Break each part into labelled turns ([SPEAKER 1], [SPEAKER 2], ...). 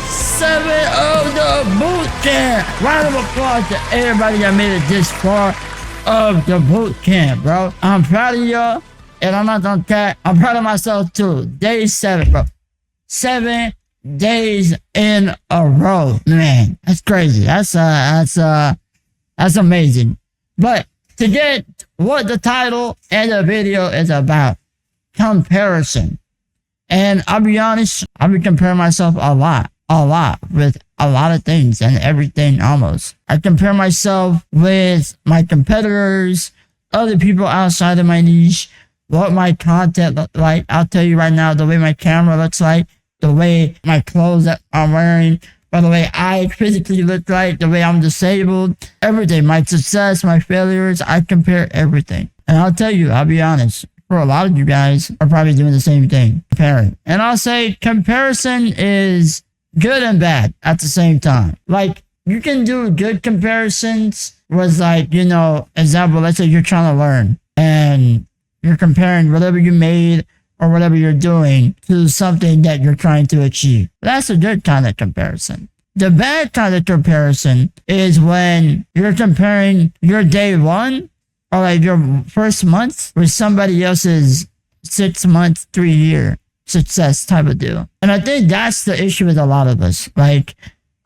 [SPEAKER 1] 7 of the boot camp. Round of applause to everybody that made it this far of the boot camp, bro. I'm proud of y'all, and I'm not gonna cap. I'm proud of myself too. Day 7, bro. 7 days in a row, man. That's crazy. That's amazing. But to get what the title and the video is about, comparison. And I'll be honest, I've been comparing myself a lot with a lot of things and everything almost. I compare myself with my competitors, other people outside of my niche, what my content looks like. I'll tell you right now, the way my camera looks like, the way my clothes that I'm wearing, by the way I physically look like, the way I'm disabled, everything, my success, my failures, I compare everything. And I'll tell you, I'll be honest, for a lot of you guys are probably doing the same thing, comparing. And I'll say comparison is good and bad at the same time. Like, you can do good comparisons with, like, you know, example, let's say you're trying to learn and you're comparing whatever you made or whatever you're doing to something that you're trying to achieve. That's a good kind of comparison. The bad kind of comparison is when you're comparing your day 1 or like your first month with somebody else's 6 month, 3 year success type of deal. And I think that's the issue with a lot of us. Like,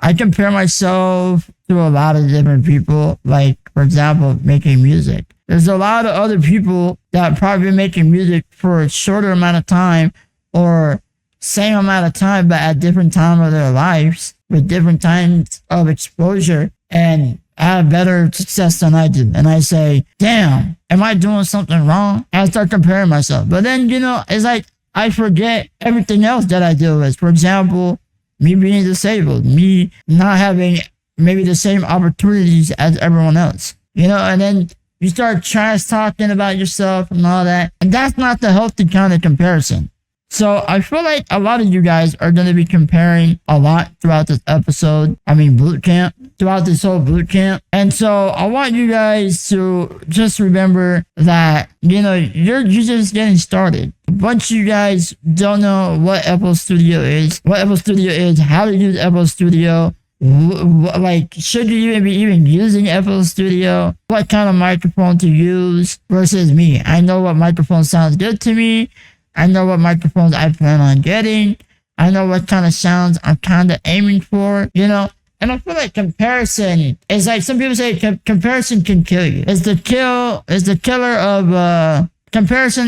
[SPEAKER 1] I compare myself to a lot of different people, like, for example, making music. There's a lot of other people that probably been making music for a shorter amount of time or same amount of time, but at different time of their lives with different kinds of exposure and have better success than I do. And I say, damn, am I doing something wrong? I start comparing myself. But then, you know, it's like I forget everything else that I deal with. For example, me being disabled, me not having maybe the same opportunities as everyone else, you know, and then you start trash talking about yourself and all that. And that's not the healthy kind of comparison. So I feel like a lot of you guys are going to be comparing a lot throughout this episode. Boot camp, throughout this whole boot camp. And so I want you guys to just remember that, you know, you're just getting started. A bunch of you guys don't know what FL Studio is, how to use FL Studio. Like, should you even using FL Studio? What kind of microphone to use versus me? I know what microphone sounds good to me. I know what microphones I plan on getting. I know what kind of sounds I'm kind of aiming for, you know? And I feel like comparison is like, some people say comparison can kill you. Comparison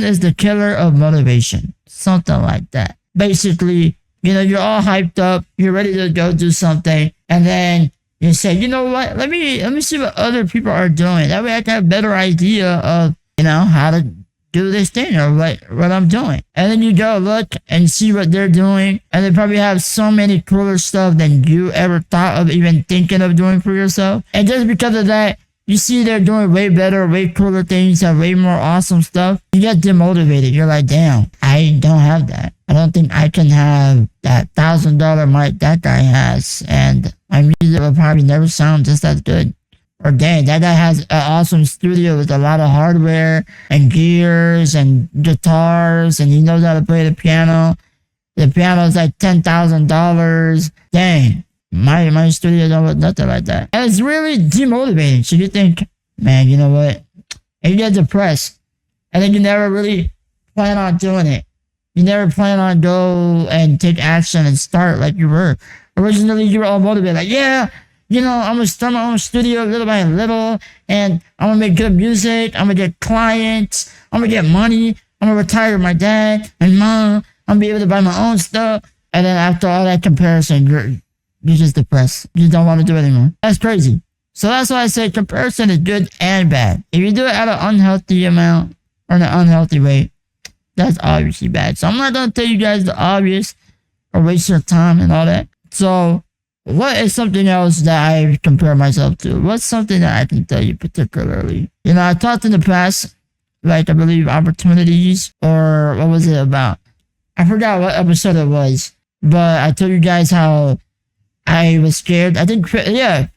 [SPEAKER 1] is the killer of motivation. Something like that. Basically, you know, you're all hyped up. You're ready to go do something. And then you say, you know what? Let me see what other people are doing. That way I can have a better idea of, you know, how to do this thing or what I'm doing. And then you go look and see what they're doing. And they probably have so many cooler stuff than you ever thought of even thinking of doing for yourself. And just because of that, you see they're doing way better, way cooler things, have way more awesome stuff. You get demotivated. You're like, damn, I don't have that. I don't think I can have that $1,000 mic that guy has. And my music will probably never sound just as good. Or dang, that guy has an awesome studio with a lot of hardware and gears and guitars, and he knows how to play the piano. The piano's like $10,000. Dang, my studio don't look nothing like that. And it's really demotivating. So you think, man, you know what? And you get depressed. And then you never really plan on doing it. You never plan on go and take action and start like you were. Originally, you were all motivated. Like, yeah, you know, I'm going to start my own studio little by little, and I'm going to make good music. I'm going to get clients. I'm going to get money. I'm going to retire with my dad and mom. I'm going to be able to buy my own stuff. And then after all that comparison, you're just depressed. You don't want to do it anymore. That's crazy. So that's why I say comparison is good and bad. If you do it at an unhealthy amount or in an unhealthy way, that's obviously bad. So I'm not going to tell you guys the obvious or waste your time and all that. So what is something else that I compare myself to? What's something that I can tell you particularly? You know, I talked in the past, like, I believe opportunities, or what was it about? I forgot what episode it was, but I told you guys how I was scared. I think, yeah,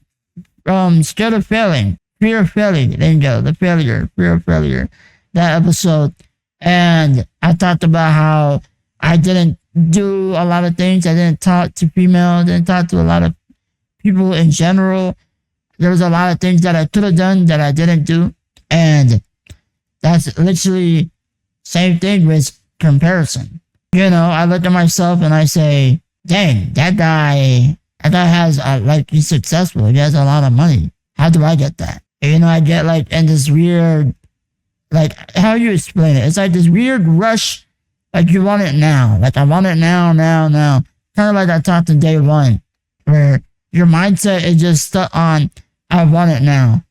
[SPEAKER 1] scared of failing. Fear of failing. There you go. Fear of failure. That episode. And I talked about how I didn't do a lot of things. I didn't talk to females. I didn't talk to a lot of people in general. There was a lot of things that I could have done that I didn't do. And that's literally same thing with comparison. You know, I look at myself and I say, dang, that guy has, like, he's successful. He has a lot of money. How do I get that? And, you know, I get like in this weird, like, how you explain it? It's like this weird rush, like you want it now. Like, I want it now. Kind of like I talked in day one, where your mindset is just stuck on, I want it now,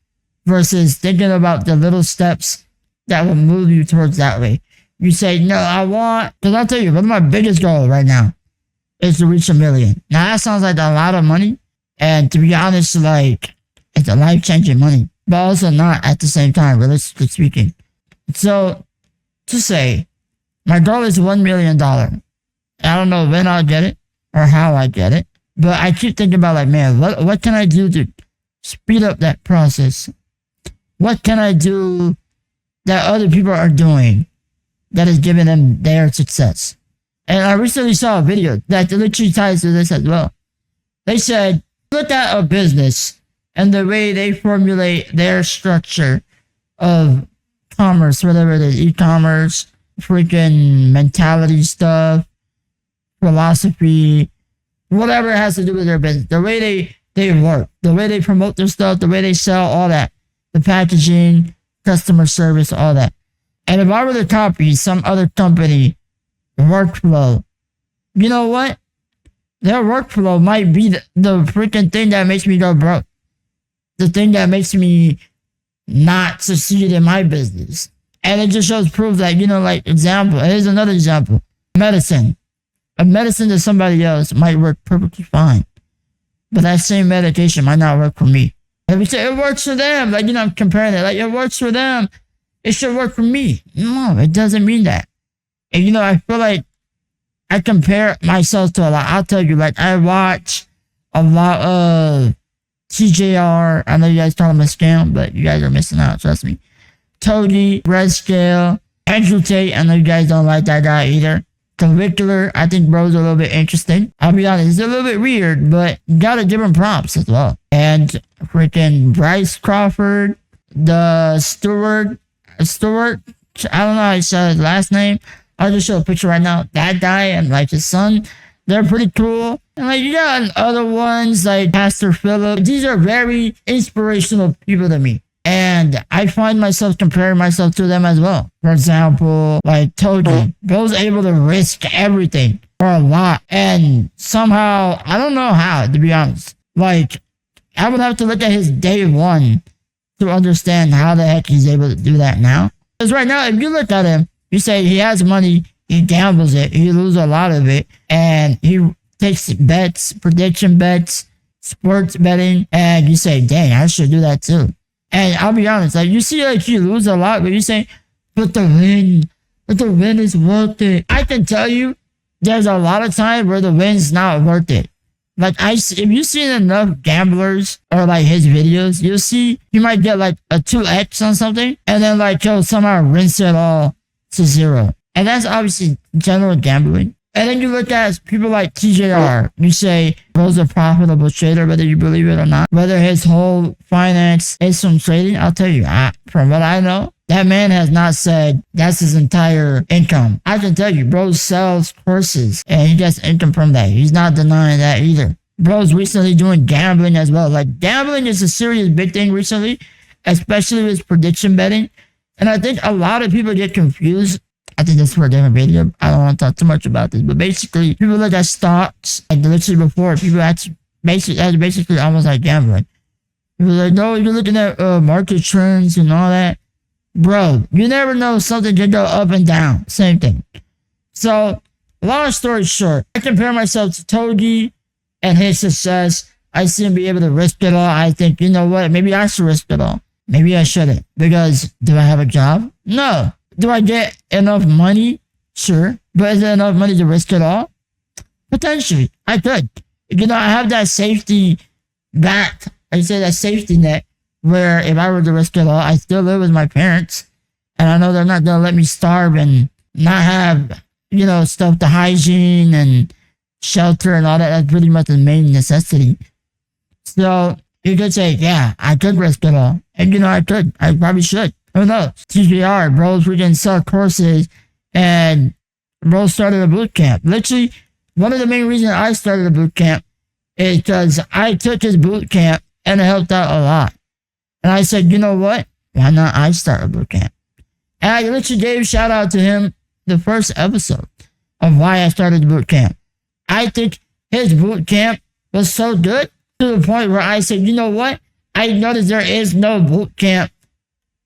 [SPEAKER 1] versus thinking about the little steps that will move you towards that way. You say, no, because I'll tell you, one of my biggest goals right now is to reach 1 million. Now, that sounds like a lot of money. And to be honest, like, it's a life-changing money, but also not at the same time, realistically speaking. So, to say, my goal is $1 million. I don't know when I'll get it or how I get it, but I keep thinking about, like, man, what can I do to speed up that process? What can I do that other people are doing that is giving them their success? And I recently saw a video that literally ties to this as well. They said, look at a business and the way they formulate their structure of commerce, whatever it is, e-commerce, freaking mentality stuff, philosophy, whatever it has to do with their business, the way they work, the way they promote their stuff, the way they sell, all that, the packaging, customer service, all that. And if I were to copy some other company workflow, you know what? Their workflow might be the freaking thing that makes me go broke. The thing that makes me not succeed in my business. And it just shows proof that, you know, like, example, here's another example. Medicine. A medicine to somebody else might work perfectly fine, but that same medication might not work for me. If we say it works for them, like, you know, I'm comparing it, like, it works for them, it should work for me. No, it doesn't mean that. And, you know, I feel like I compare myself to a lot. I'll tell you, like, I watch a lot of TJR. I know you guys call him a scam, but you guys are missing out, trust me. Toady, Red Scale, Andrew Tate. I know you guys don't like that guy either. Curricular, I think bro's a little bit interesting. I'll be honest, it's a little bit weird, but got a different prompts as well. And freaking Bryce Crawford, the Stewart, I don't know how he said his last name. I'll just show a picture right now. That guy and like his son, they're pretty cool. And like you got other ones like Pastor Philip. These are very inspirational people to me. And I find myself comparing myself to them as well. For example, like Toady. Bro's able to risk everything for a lot. And somehow, I don't know how, to be honest. Like, I would have to look at his day one to understand how the heck he's able to do that now. Because right now, if you look at him, you say he has money, he gambles it, he loses a lot of it, and he takes bets, prediction bets, sports betting, and you say, dang, I should do that too. And I'll be honest, like you see like you lose a lot, but you say, but the win is worth it. I can tell you, there's a lot of times where the win's not worth it. Like if you've seen enough gamblers or like his videos, you'll see he might get like a 2x on something, and then like he'll somehow rinse it all to zero. And that's obviously general gambling. And then you look at people like TJR. You say, bro's a profitable trader, whether you believe it or not. Whether his whole finance is from trading, I'll tell you, from what I know, that man has not said that's his entire income. I can tell you, bro sells courses and he gets income from that. He's not denying that either. Bro's recently doing gambling as well. Like, gambling is a serious big thing recently, especially with prediction betting. And I think a lot of people get confused. I think that's for a different video. I don't want to talk too much about this, but basically, people look at stocks, like literally before, people that's basically almost like gambling. People are like, no, you're looking at market trends and all that. Bro, you never know, something can go up and down. Same thing. So, long story short, I compare myself to Toady and his success. I see him be able to risk it all. I think, you know what, maybe I should risk it all. Maybe I shouldn't. Because, do I have a job? No. Do I get enough money? Sure. But is there enough money to risk it all? Potentially. I could. You know, I have that safety net. I say that safety net where if I were to risk it all, I still live with my parents. And I know they're not going to let me starve and not have stuff, the hygiene and shelter and all that. That's pretty much the main necessity. So you could say, yeah, I could risk it all. And I could. I probably should. Who knows? TPR, bros freaking sell courses and bro started a boot camp. Literally, one of the main reasons I started a boot camp is because I took his boot camp and it helped out a lot. And I said, you know what? Why not I start a boot camp? And I literally gave a shout out to him the first episode of why I started the boot camp. I think his boot camp was so good to the point where I said, you know what? I noticed there is no boot camp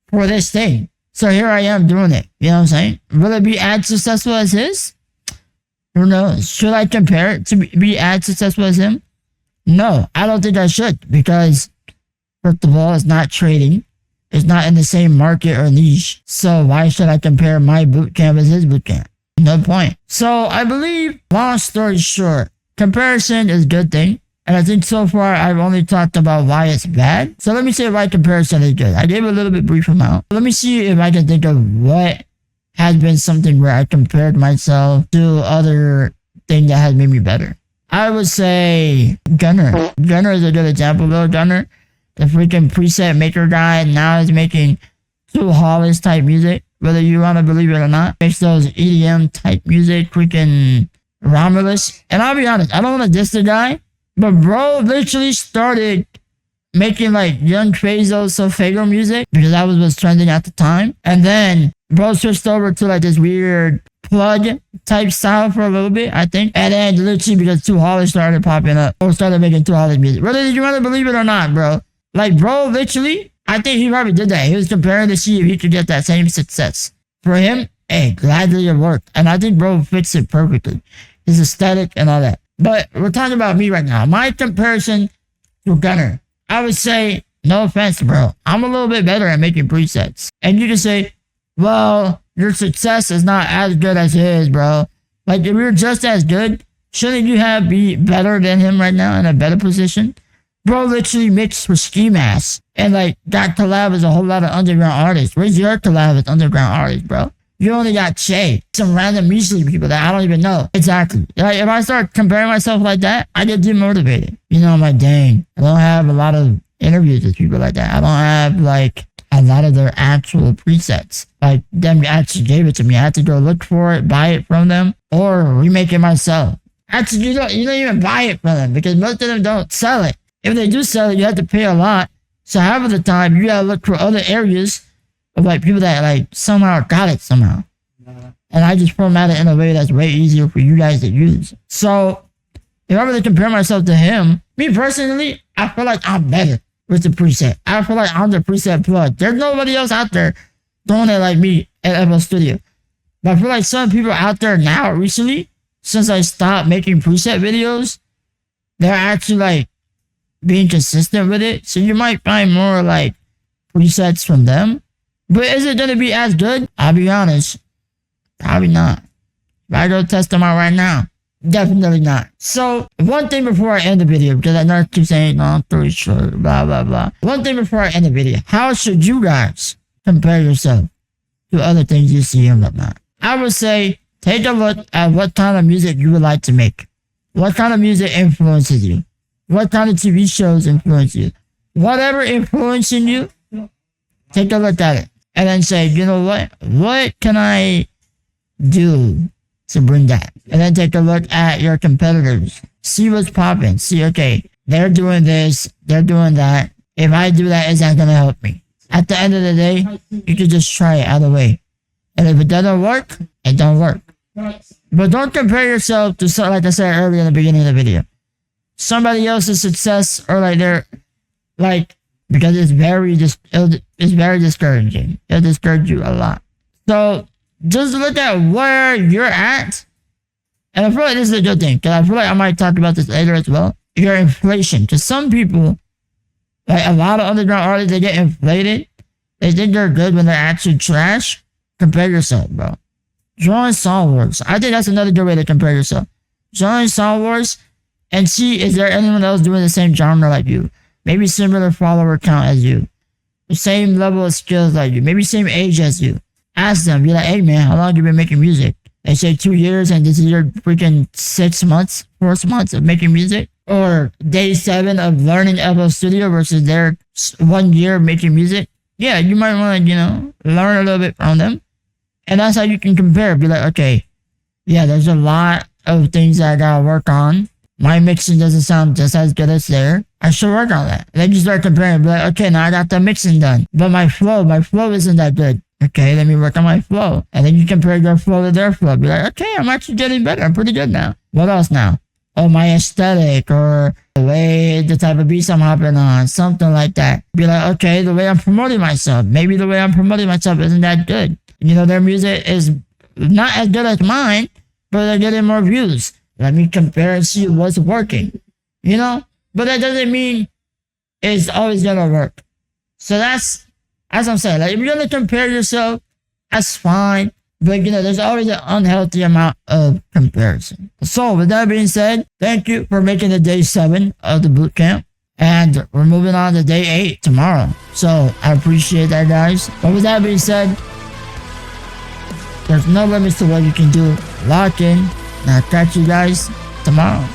[SPEAKER 1] for this thing. So here I am doing it. You know what I'm saying? Will it be as successful as his? Who knows? Should I compare it to be as successful as him? No, I don't think I should, because first of all, it's not trading. It's not in the same market or niche. So why should I compare my boot camp as his boot camp? No point. So I believe, long story short, comparison is a good thing. And I think so far I've only talked about why it's bad. So let me say why comparison is good. I gave a little bit brief amount. Let me see if I can think of what has been something where I compared myself to other thing that has made me better. I would say Gunner. Gunner is a good example though. Gunner, the freaking preset maker guy, now is making True Hollis type music, whether you want to believe it or not. Makes those EDM type music, freaking Romulus. And I'll be honest, I don't want to diss the guy, but bro literally started making like Young Fazo Solfego music because that was what's trending at the time. And then bro switched over to like this weird plug type style for a little bit, I think. And then literally because True Hollis started popping up or started making True Hollis music. Whether you want to believe it or not, bro. Like bro literally, I think he probably did that. He was comparing to see if he could get that same success. For him, hey, gladly it worked. And I think bro fits it perfectly. His aesthetic and all that. But we're talking about me right now. My comparison to Gunner, I would say, no offense, bro, I'm a little bit better at making presets. And you can say, well, your success is not as good as his, bro. Like, if you're just as good, shouldn't you be better than him right now in a better position? Bro literally mixed with Ski Mask. And, like, got collab with a whole lot of underground artists. Where's your collab with underground artists, bro? You only got Shay, some random measly people that I don't even know. Exactly. Like, if I start comparing myself like that, I get demotivated. I'm like, dang, I don't have a lot of interviews with people like that. I don't have, like, a lot of their actual presets. Like, them actually gave it to me. I had to go look for it, buy it from them, or remake it myself. Actually, you don't even buy it from them because most of them don't sell it. If they do sell it, you have to pay a lot. So half of the time, you gotta look for other areas of like people that like somehow got it somehow. And I just format it in a way that's way easier for you guys to use. So if I really compare myself to him, me personally, I feel like I'm better with the preset. I feel like I'm the preset plug. There's nobody else out there doing it like me at FL Studio. But I feel like some people out there now recently, since I stopped making preset videos, they're actually like being consistent with it. So you might find more like presets from them. But is it going to be as good? I'll be honest. Probably not. If I go test them out right now, definitely not. So, one thing before I end the video, because I know I keep saying long story short, blah, blah, blah. One thing before I end the video, how should you guys compare yourself to other things you see and whatnot? I would say, take a look at what kind of music you would like to make. What kind of music influences you? What kind of TV shows influence you? Whatever influencing you, take a look at it. And then say, you know what? What can I do to bring that? And then take a look at your competitors. See what's popping. See, okay, they're doing this, they're doing that. If I do that, is that going to help me? At the end of the day, you can just try it either way. And if it doesn't work, it don't work. But don't compare yourself to, like I said earlier in the beginning of the video, somebody else's success or like their, like, because it's very discouraging. It'll discourage you a lot. So just look at where you're at. And I feel like this is a good thing, because I feel like I might talk about this later as well. Your inflation. Because some people, like a lot of underground artists, they get inflated. They think they're good when they're actually trash. Compare yourself, bro. Join Song Wars. I think that's another good way to compare yourself. Join Song Wars and see, is there anyone else doing the same genre like you? Maybe similar follower count as you. The same level of skills like you. Maybe same age as you. Ask them. Be like, hey man, how long have you been making music? They say 2 years and this is your freaking 6 months, 4 months of making music. Or day 7 of learning FL Studio versus their 1 year making music. Yeah, you might want to, learn a little bit from them. And that's how you can compare. Be like, okay, yeah, there's a lot of things that I gotta work on. My mixing doesn't sound just as good as there. I should work on that. And then you start comparing. Be like, okay, now I got the mixing done. But my flow isn't that good. Okay, let me work on my flow. And then you compare your flow to their flow. Be like, okay, I'm actually getting better. I'm pretty good now. What else now? Oh, my aesthetic or the type of beats I'm hopping on, something like that. Be like, okay, the way I'm promoting myself. Maybe the way I'm promoting myself isn't that good. Their music is not as good as mine, but they're getting more views. Let me compare and see what's working. But that doesn't mean it's always gonna work. So that's, as I'm saying, like if you're gonna compare yourself, that's fine. But there's always an unhealthy amount of comparison. So with that being said, thank you for making it day 7 of the boot camp. And we're moving on to day 8 tomorrow. So I appreciate that, guys. But with that being said, there's no limits to what you can do. Lock in. And I'll catch you guys tomorrow.